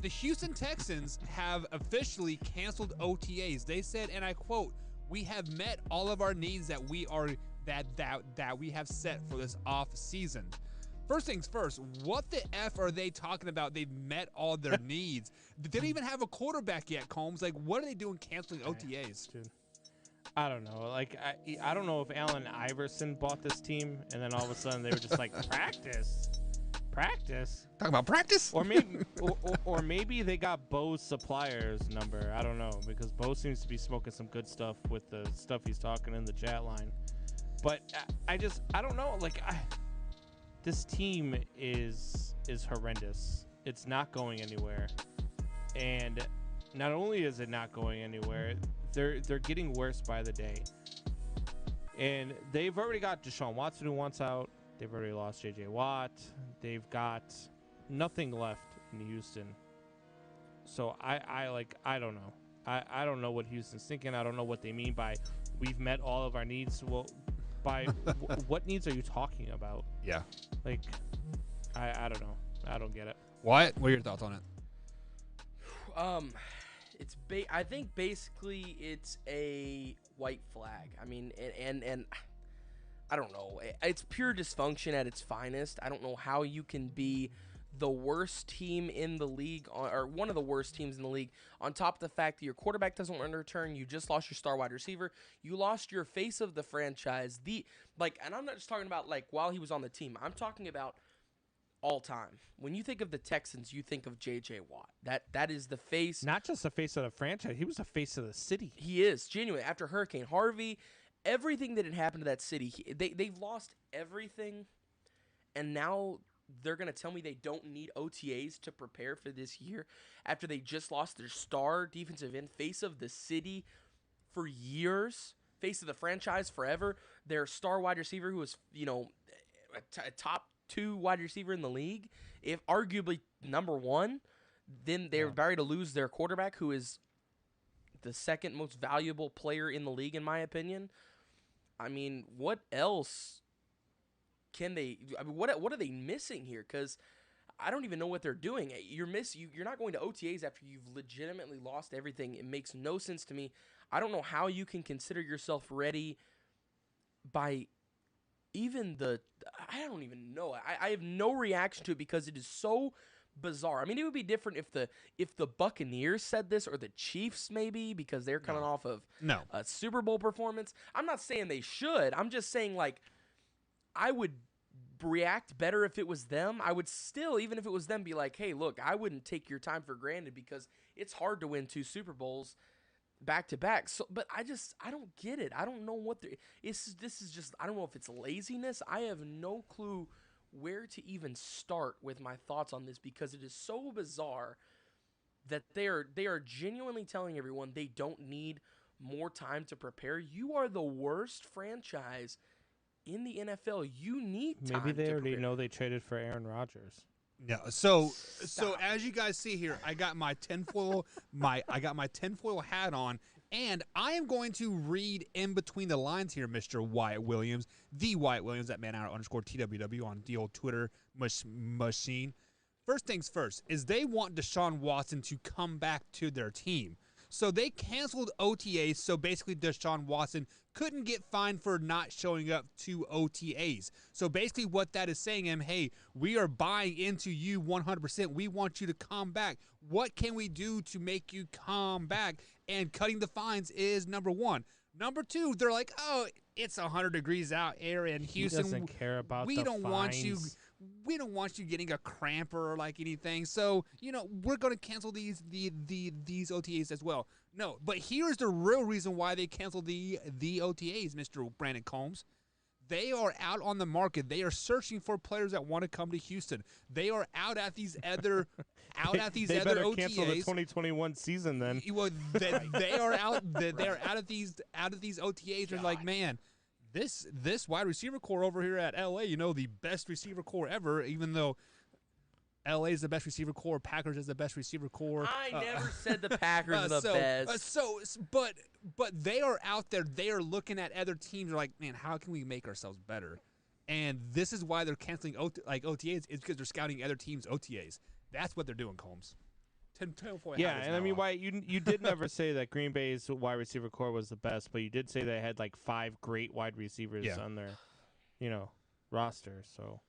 the Houston Texans have officially canceled OTAs. They said, and I quote, "We have met all of our needs that we have set for this off season." First things first, what the F are they talking about? They've met all their needs. They don't even have a quarterback yet, Combs. Like, what are they doing canceling OTAs? Dude. I don't know. Like, I don't know if Allen Iverson bought this team, and then all of a sudden they were just like, practice. Talking about practice? Or maybe, or maybe they got Bo's supplier's number. I don't know, because Bo seems to be smoking some good stuff with the stuff he's talking in the chat line. But I don't know. Like, this team is horrendous. It's not going anywhere, and not only is it not going anywhere, they're getting worse by the day. And they've already got Deshaun Watson who wants out. They've already lost J.J. Watt. They've got nothing left in Houston. So I don't know. I don't know what Houston's thinking. I don't know what they mean by we've met all of our needs. Well, by what needs are you talking about? Yeah. Like, I don't know. I don't get it. What are your thoughts on it? I think basically it's a white flag. I mean, and I don't know. It's pure dysfunction at its finest. I don't know how you can be the worst team in the league, or one of the worst teams in the league, on top of the fact that your quarterback doesn't return. You just lost your star wide receiver. You lost your face of the franchise. And I'm not just talking about like while he was on the team. I'm talking about all time. When you think of the Texans, you think of J.J. Watt. That is the face. Not just the face of the franchise. He was the face of the city. He is, genuinely. After Hurricane Harvey, everything that had happened to that city, they've lost everything, and now they're going to tell me they don't need OTAs to prepare for this year after they just lost their star defensive end, face of the city for years, face of the franchise forever, their star wide receiver who was, a top 2 wide receiver in the league, if arguably number 1, then they're about to lose their quarterback who is the second most valuable player in the league, in my opinion. I mean, what else can they? I mean, what are they missing here? Because I don't even know what they're doing. You're not going to OTAs after you've legitimately lost everything. It makes no sense to me. I don't know how you can consider yourself ready by even I don't even know. I have no reaction to it because it is so bizarre. I mean, it would be different if the Buccaneers said this, or the Chiefs maybe, because they're coming off of a Super Bowl performance. I'm not saying they should. I'm just saying, like, I would react better if it was them. I would still, even if it was them, be like, hey, look, I wouldn't take your time for granted because it's hard to win 2 Super Bowls back to back. So, but I don't get it. I don't know what this is just, I don't know if it's laziness. I have no clue where to even start with my thoughts on this because it is so bizarre that they are genuinely telling everyone they don't need more time to prepare. You are the worst franchise in the NFL. You need time. Maybe they to already prepare. know they traded for Aaron Rodgers. Yeah. So as you guys see here, I got my tinfoil hat on, and I am going to read in between the lines here, Mr. Wyatt Williams, the Wyatt Williams at @manhour_TWW on the old Twitter machine. First things first is they want Deshaun Watson to come back to their team. So they canceled OTAs, so basically Deshaun Watson couldn't get fined for not showing up to OTAs. So basically what that is saying him, hey, we are buying into you 100%. We want you to come back. What can we do to make you come back? And cutting the fines is number 1. Number 2, they're like, oh, it's 100 degrees out here in Houston. He doesn't care about we the don't fines. We don't want you getting a cramp or like anything. So, we're going to cancel these OTAs as well. No, but here's the real reason why they canceled the OTAs, Mr. Brandon Combs. They are out on the market. They are searching for players that want to come to Houston. They are out at these other they other better OTAs. cancel the 2021 season then. Well, they are out. They are out of these OTAs. They're like, man, this wide receiver core over here at LA, the best receiver core ever. Even though LA is the best receiver core, Packers is the best receiver core. I never said the Packers are the best. But they are out there. They are looking at other teams. They're like, man, how can we make ourselves better? And this is why they're canceling OTAs. Is because they're scouting other teams' OTAs. That's what they're doing, Combs. tinfoil Yeah, hat is and I now mean, off. why you did never say that Green Bay's wide receiver core was the best, but you did say they had like 5 great wide receivers Yeah. on their, roster. So